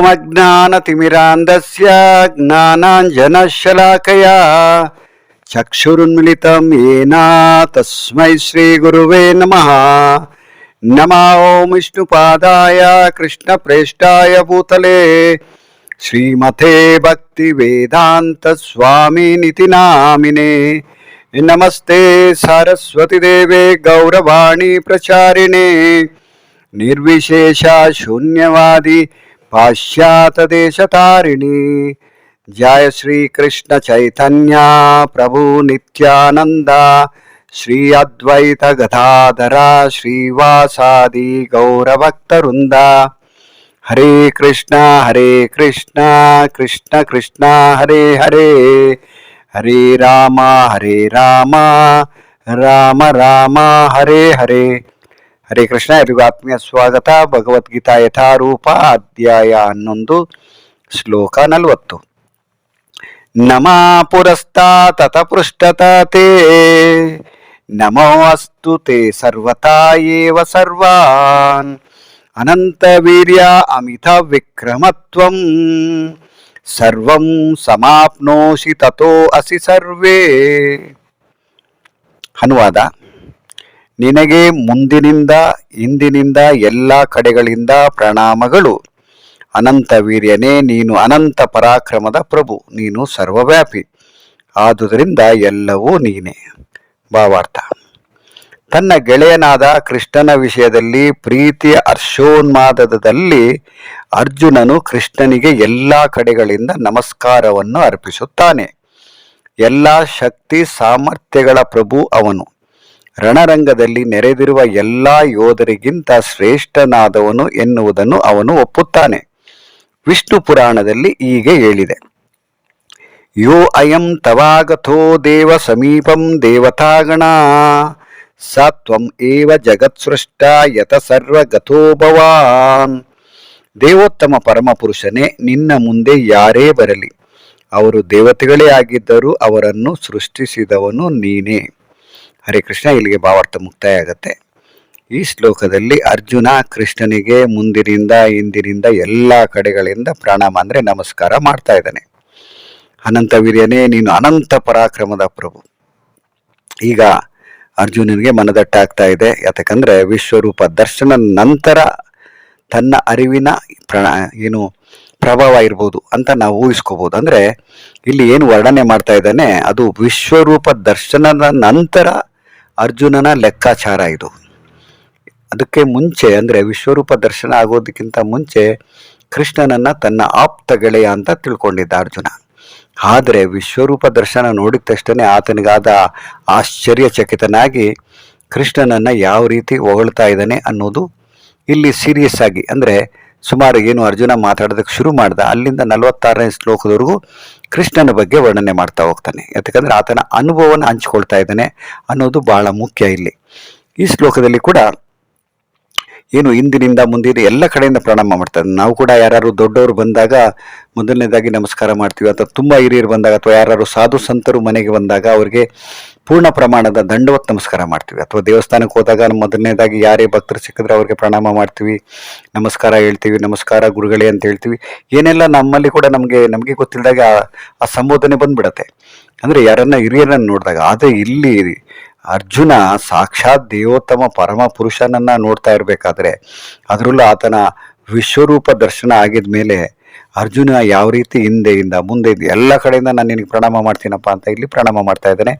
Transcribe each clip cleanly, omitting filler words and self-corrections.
ओमज्ञानतिमिरान्धस्य ज्ञानाञ्जनशलाकया चक्षुरुन्मिलितं येन तस्मै श्रीगुरुवे नमः। नमो विष्णुपादाय कृष्णप्रेष्ठाय भूतले श्रीमते भक्तिवेदान्तस्वामिनिति नामिने। नमस्ते सरस्वती देवे गौरवाणी प्रचारिणे निर्विशेष शून्यवादी पाश्चात्य देशतारिणी। जय श्री कृष्ण चैतन्य प्रभु नित्यानंद श्री अद्वैत गदाधर श्रीवासादि गौरभक्तवृंद। हरे कृष्ण कृष्ण कृष्ण हरे हरे, हरे राम राम राम हरे हरे। ಹರೇ ಕೃಷ್ಣ. ಎಲ್ಲಿಗೂ ಆತ್ಮೀಯ ಸ್ವಾಗತ. ಭಗವದ್ಗೀತಾ ಯಥಾರೂಪ ಅಧ್ಯಾಯ 11 ಶ್ಲೋಕ 40. ನಮಃ ಪುರಸ್ತಾತ್ ತತ ಪೃಷ್ಠತಃ ನಮೋ ಅಸ್ತು ತೇ ಸರ್ವತಾ ಏವ ಸರ್ವಾನ್ ಅನಂತ ವೀರ್ಯ ಅಮಿತ ವಿಕ್ರಮತ್ವಂ ಸರ್ವಂ ಸಮಾಪ್ನೋಷಿ ತಥೋ ಅಸಿ ಸರ್ವೇ. ಅನುವಾದ: ನಿನಗೆ ಮುಂದಿನಿಂದ ಹಿಂದಿನಿಂದ ಎಲ್ಲ ಕಡೆಗಳಿಂದ ಪ್ರಣಾಮಗಳು. ಅನಂತ ವೀರ್ಯನೇ, ನೀನು ಅನಂತ ಪರಾಕ್ರಮದ ಪ್ರಭು, ನೀನು ಸರ್ವವ್ಯಾಪಿ, ಆದುದರಿಂದ ಎಲ್ಲವೂ ನೀನೇ. ಭಾವಾರ್ಥ: ತನ್ನ ಗೆಳೆಯನಾದ ಕೃಷ್ಣನ ವಿಷಯದಲ್ಲಿ ಪ್ರೀತಿಯ ಹರ್ಷೋನ್ಮಾದದಲ್ಲಿ ಅರ್ಜುನನು ಕೃಷ್ಣನಿಗೆ ಎಲ್ಲ ಕಡೆಗಳಿಂದ ನಮಸ್ಕಾರವನ್ನು ಅರ್ಪಿಸುತ್ತಾನೆ. ಎಲ್ಲ ಶಕ್ತಿ ಸಾಮರ್ಥ್ಯಗಳ ಪ್ರಭು ಅವನು. ರಣರಂಗದಲ್ಲಿ ನೆರೆದಿರುವ ಎಲ್ಲ ಯೋಧರಿಗಿಂತ ಶ್ರೇಷ್ಠನಾದವನು ಎನ್ನುವುದನ್ನು ಅವನು ಒಪ್ಪುತ್ತಾನೆ. ವಿಷ್ಣು ಪುರಾಣದಲ್ಲಿ ಹೀಗೆ ಹೇಳಿದೆ: ಯೋ ಅಯಂ ತವಾಗತೋ ದೇವ ಸಮೀಪಂ ದೇವತಾಗಣ ಸತ್ವಂ ಏವ ಜಗತ್ಸೃಷ್ಟ ಯತ ಸರ್ವಗತೋ ಭವಾನ್. ದೇವೋತ್ತಮ ಪರಮಪುರುಷನೇ, ನಿನ್ನ ಮುಂದೆ ಯಾರೇ ಬರಲಿ ಅವರು ದೇವತೆಗಳೇ ಆಗಿದ್ದರೂ ಅವರನ್ನು ಸೃಷ್ಟಿಸಿದವನು ನೀನೇ. ಹರೇ ಕೃಷ್ಣ. ಇಲ್ಲಿಗೆ ಭಾವಾರ್ಥ ಮುಕ್ತಾಯ ಆಗುತ್ತೆ. ಈ ಶ್ಲೋಕದಲ್ಲಿ ಅರ್ಜುನ ಕೃಷ್ಣನಿಗೆ ಮುಂದಿನಿಂದ ಹಿಂದಿನಿಂದ ಎಲ್ಲ ಕಡೆಗಳಿಂದ ಪ್ರಣಾಮ ಅಂದರೆ ನಮಸ್ಕಾರ ಮಾಡ್ತಾ ಇದ್ದಾನೆ. ಅನಂತ ವೀರ್ಯನೇ, ನೀನು ಅನಂತ ಪರಾಕ್ರಮದ ಪ್ರಭು. ಈಗ ಅರ್ಜುನನಿಗೆ ಮನದಟ್ಟಾಗ್ತಾ ಇದೆ. ಯಾತಕ್ಕಂದ್ರೆ ವಿಶ್ವರೂಪ ದರ್ಶನ ನಂತರ ತನ್ನ ಅರಿವಿನ ಪ್ರಭಾವ ಇರ್ಬೋದು ಅಂತ ನಾವು ಊಹಿಸ್ಕೋಬಹುದು. ಅಂದ್ರೆ ಇಲ್ಲಿ ಏನು ವರ್ಣನೆ ಮಾಡ್ತಾ ಇದ್ದಾನೆ ಅದು ವಿಶ್ವರೂಪ ದರ್ಶನದ ನಂತರ ಅರ್ಜುನನ ಲೆಕ್ಕಾಚಾರ ಇದು. ಅದಕ್ಕೆ ಮುಂಚೆ ಅಂದ್ರೆ ವಿಶ್ವರೂಪ ದರ್ಶನ ಆಗೋದಕ್ಕಿಂತ ಮುಂಚೆ ಕೃಷ್ಣನನ್ನ ತನ್ನ ಆಪ್ತ ಗೆಳೆಯ ಅಂತ ತಿಳ್ಕೊಂಡಿದ್ದ ಅರ್ಜುನ. ಆದರೆ ವಿಶ್ವರೂಪ ದರ್ಶನ ನೋಡಿದ ತಕ್ಷಣ ಆತನಿಗಾದ ಆಶ್ಚರ್ಯಚಕಿತನಾಗಿ ಕೃಷ್ಣನನ್ನ ಯಾವ ರೀತಿ ಹೊಗಳ್ತಾ ಇದ್ದಾನೆ ಅನ್ನೋದು ಇಲ್ಲಿ ಸೀರಿಯಸ್ ಆಗಿ ಅಂದ್ರೆ ಸುಮಾರು ಏನು ಅರ್ಜುನ ಮಾತಾಡೋದಕ್ಕೆ ಶುರು ಮಾಡ್ದ ಅಲ್ಲಿಂದ 46ನೇ ಶ್ಲೋಕದವರೆಗೂ ಕೃಷ್ಣನ ಬಗ್ಗೆ ವರ್ಣನೆ ಮಾಡ್ತಾ ಹೋಗ್ತಾನೆ. ಯಾಕಂದ್ರೆ ಆತನ ಅನುಭವನ ಹಂಚ್ಕೊಳ್ತಾ ಇದ್ದಾನೆ ಅನ್ನೋದು ಬಹಳ ಮುಖ್ಯ ಇಲ್ಲಿ. ಈ ಶ್ಲೋಕದಲ್ಲಿ ಕೂಡ ಏನು ಹಿಂದಿನಿಂದ ಮುಂದಿನ ಎಲ್ಲ ಕಡೆಯಿಂದ ಪ್ರಣಾಮ ಮಾಡ್ತಾರೆ. ನಾವು ಕೂಡ ಯಾರು ದೊಡ್ಡವರು ಬಂದಾಗ ಮೊದಲನೇದಾಗಿ ನಮಸ್ಕಾರ ಮಾಡ್ತೀವಿ, ಅಥವಾ ತುಂಬ ಹಿರಿಯರು ಬಂದಾಗ ಅಥವಾ ಯಾರು ಸಾಧು ಸಂತರು ಮನೆಗೆ ಬಂದಾಗ ಅವ್ರಿಗೆ ಪೂರ್ಣ ಪ್ರಮಾಣದ ದಂಡವತ್ ನಮಸ್ಕಾರ ಮಾಡ್ತೀವಿ. ಅಥವಾ ದೇವಸ್ಥಾನಕ್ಕೆ ಹೋದಾಗ ಮೊದಲನೇದಾಗಿ ಯಾರೇ ಭಕ್ತರು ಸಿಕ್ಕಿದ್ರೆ ಅವ್ರಿಗೆ ಪ್ರಣಾಮ ಮಾಡ್ತೀವಿ, ನಮಸ್ಕಾರ ಹೇಳ್ತೀವಿ, ನಮಸ್ಕಾರ ಗುರುಗಳೇ ಅಂತ ಹೇಳ್ತೀವಿ. ಏನೆಲ್ಲ ನಮ್ಮಲ್ಲಿ ಕೂಡ ನಮಗೆ ಗೊತ್ತಿಲ್ಲದಾಗ ಆ ಸಂಬೋಧನೆ ಬಂದ್ಬಿಡತ್ತೆ, ಅಂದ್ರೆ ಯಾರನ್ನ ಹಿರಿಯರನ್ನ ನೋಡಿದಾಗ. ಆದರೆ ಇಲ್ಲಿ ಅರ್ಜುನ ಸಾಕ್ಷಾತ್ ದೇವೋತ್ತಮ ಪರಮ ಪುರುಷನನ್ನ ನೋಡ್ತಾ ಇರಬೇಕಾದ್ರೆ, ಅದರಲ್ಲೂ ಆತನ ವಿಶ್ವರೂಪ ದರ್ಶನ ಆಗಿದ ಮೇಲೆ ಅರ್ಜುನ ಯಾವ ರೀತಿ ಹಿಂದೆಯಿಂದ ಮುಂದೆ ಎಲ್ಲ ಕಡೆಯಿಂದ ನಾನು ನಿನಗೆ ಪ್ರಣಾಮ ಮಾಡ್ತೀನಪ್ಪ ಅಂತ ಇಲ್ಲಿ ಪ್ರಣಾಮ ಮಾಡ್ತಾ ಇದ್ದಾನೆ.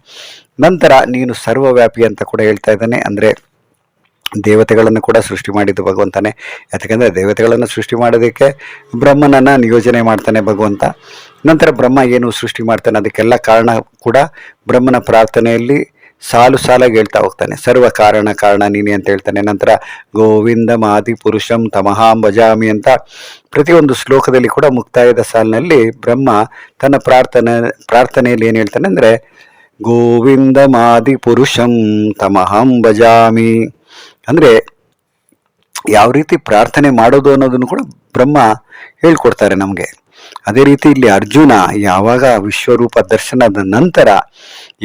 ನಂತರ ನೀನು ಸರ್ವವ್ಯಾಪಿ ಅಂತ ಕೂಡ ಹೇಳ್ತಾ ಇದ್ದಾನೆ. ಅಂದ್ರೆ ದೇವತೆಗಳನ್ನು ಕೂಡ ಸೃಷ್ಟಿ ಮಾಡಿದ್ದು ಭಗವಂತನೇ. ಯಾಕಂದ್ರೆ ದೇವತೆಗಳನ್ನು ಸೃಷ್ಟಿ ಮಾಡೋದಕ್ಕೆ ಬ್ರಹ್ಮನನ್ನ ನಿಯೋಜನೆ ಮಾಡ್ತಾನೆ ಭಗವಂತ. ನಂತರ ಬ್ರಹ್ಮ ಏನು ಸೃಷ್ಟಿ ಮಾಡ್ತಾನೆ ಅದಕ್ಕೆಲ್ಲ ಕಾರಣ ಕೂಡ ಬ್ರಹ್ಮನ ಪ್ರಾರ್ಥನೆಯಲ್ಲಿ ಸಾಲು ಸಾಲಾಗಿ ಹೇಳ್ತಾ ಹೋಗ್ತಾನೆ. ಸರ್ವ ಕಾರಣ ನೀನೆ ಅಂತ ಹೇಳ್ತಾನೆ. ನಂತರ ಗೋವಿಂದ ಮಾದಿ ಪುರುಷಂ ತಮಹಾಂ ಭಜಾಮಿ ಅಂತ ಪ್ರತಿಯೊಂದು ಶ್ಲೋಕದಲ್ಲಿ ಕೂಡ ಮುಕ್ತಾಯದ ಸಾಲಿನಲ್ಲಿ ಬ್ರಹ್ಮ ತನ್ನ ಪ್ರಾರ್ಥನೆಯಲ್ಲಿ ಏನು ಹೇಳ್ತಾನೆ ಅಂದ್ರೆ ಗೋವಿಂದ ಮಾದಿ ಪುರುಷಂ ತಮಹಂ ಭಜಾಮಿ. ಅಂದ್ರೆ ಯಾವ ರೀತಿ ಪ್ರಾರ್ಥನೆ ಮಾಡೋದು ಅನ್ನೋದನ್ನು ಕೂಡ ಬ್ರಹ್ಮ ಹೇಳ್ಕೊಡ್ತಾರೆ ನಮಗೆ. ಅದೇ ರೀತಿ ಇಲ್ಲಿ ಅರ್ಜುನ ಯಾವಾಗ ವಿಶ್ವರೂಪ ದರ್ಶನದ ನಂತರ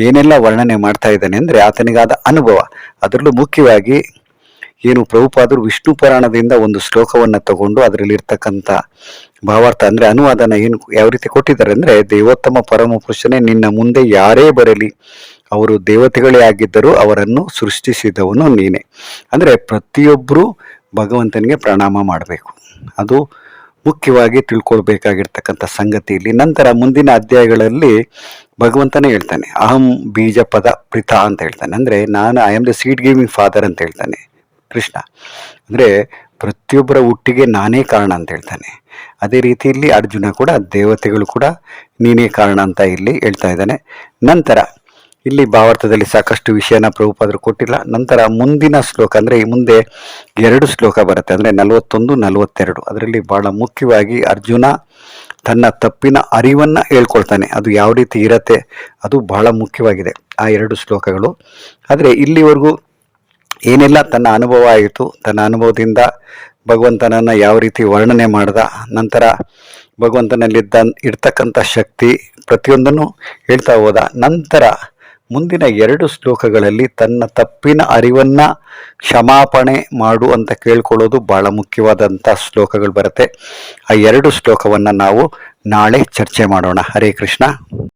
ಏನೆಲ್ಲ ವರ್ಣನೆ ಮಾಡ್ತಾ ಇದ್ದಾನೆ ಅಂದ್ರೆ ಆತನಿಗಾದ ಅನುಭವ, ಅದರಲ್ಲೂ ಮುಖ್ಯವಾಗಿ ಏನು ಪ್ರಭುಪಾದರು ವಿಷ್ಣು ಪುರಾಣದಿಂದ ಒಂದು ಶ್ಲೋಕವನ್ನು ತಗೊಂಡು ಅದರಲ್ಲಿರ್ತಕ್ಕಂಥ ಭಾವಾರ್ಥ ಅಂದರೆ ಅನುವಾದನ ಏನು ಯಾವ ರೀತಿ ಕೊಟ್ಟಿದ್ದಾರೆ ಅಂದರೆ, ದೇವೋತ್ತಮ ಪರಮ ಪುರುಷನೇ, ನಿನ್ನ ಮುಂದೆ ಯಾರೇ ಬರಲಿ ಅವರು ದೇವತೆಗಳೇ ಆಗಿದ್ದರೂ ಅವರನ್ನು ಸೃಷ್ಟಿಸಿದವನು ನೀನೇ. ಅಂದರೆ ಪ್ರತಿಯೊಬ್ಬರು ಭಗವಂತನಿಗೆ ಪ್ರಣಾಮ ಮಾಡಬೇಕು. ಅದು ಮುಖ್ಯವಾಗಿ ತಿಳ್ಕೊಳ್ಬೇಕಾಗಿರ್ತಕ್ಕಂಥ ಸಂಗತಿ ಇಲ್ಲಿ. ನಂತರ ಮುಂದಿನ ಅಧ್ಯಾಯಗಳಲ್ಲಿ ಭಗವಂತನೇ ಹೇಳ್ತಾನೆ, ಅಹಂ ಬೀಜ ಪದ ಪ್ರಿತ ಅಂತ ಹೇಳ್ತಾನೆ. ಅಂದರೆ ನಾನು I am the seed giving father ಅಂತ ಹೇಳ್ತಾನೆ ಕೃಷ್ಣ. ಅಂದರೆ ಪ್ರತಿಯೊಬ್ಬರ ಹುಟ್ಟಿಗೆ ನಾನೇ ಕಾರಣ ಅಂತ ಹೇಳ್ತಾನೆ. ಅದೇ ರೀತಿಯಲ್ಲಿ ಅರ್ಜುನ ಕೂಡ ದೇವತೆಗಳು ಕೂಡ ನೀನೇ ಕಾರಣ ಅಂತ ಇಲ್ಲಿ ಹೇಳ್ತಾ ಇದ್ದಾನೆ. ನಂತರ ಇಲ್ಲಿ ಭಾವಾರ್ಥದಲ್ಲಿ ಸಾಕಷ್ಟು ವಿಷಯನ ಪ್ರಭುಪಾದರು ಕೊಟ್ಟಿಲ್ಲ. ನಂತರ ಮುಂದಿನ ಶ್ಲೋಕ ಅಂದರೆ ಈ ಮುಂದೆ 2 ಶ್ಲೋಕ ಬರುತ್ತೆ, ಅಂದರೆ 41, 42. ಅದರಲ್ಲಿ ಬಹಳ ಮುಖ್ಯವಾಗಿ ಅರ್ಜುನ ತನ್ನ ತಪ್ಪಿನ ಅರಿವನ್ನು ಹೇಳ್ಕೊಳ್ತಾನೆ. ಅದು ಯಾವ ರೀತಿ ಇರತ್ತೆ ಅದು ಬಹಳ ಮುಖ್ಯವಾಗಿದೆ ಆ 2 ಶ್ಲೋಕಗಳು. ಆದರೆ ಇಲ್ಲಿವರೆಗೂ ಏನೆಲ್ಲ ತನ್ನ ಅನುಭವ ಆಯಿತು, ತನ್ನ ಅನುಭವದಿಂದ ಭಗವಂತನನ್ನು ಯಾವ ರೀತಿ ವರ್ಣನೆ ಮಾಡ್ದ, ನಂತರ ಭಗವಂತನಲ್ಲಿದ್ದ ಇರ್ತಕ್ಕಂಥ ಶಕ್ತಿ ಪ್ರತಿಯೊಂದನ್ನು ಹೇಳ್ತಾ ಹೋದ. ನಂತರ ಮುಂದಿನ 2 ಶ್ಲೋಕಗಳಲ್ಲಿ ತನ್ನ ತಪ್ಪಿನ ಅರಿವನ್ನು ಕ್ಷಮಾಪಣೆ ಮಾಡು ಅಂತ ಕೇಳ್ಕೊಳ್ಳೋದು ಬಹಳ ಮುಖ್ಯವಾದಂಥ ಶ್ಲೋಕಗಳು ಬರುತ್ತೆ. ಆ 2 ಶ್ಲೋಕವನ್ನು ನಾವು ನಾಳೆ ಚರ್ಚೆ ಮಾಡೋಣ. ಹರೇ ಕೃಷ್ಣ.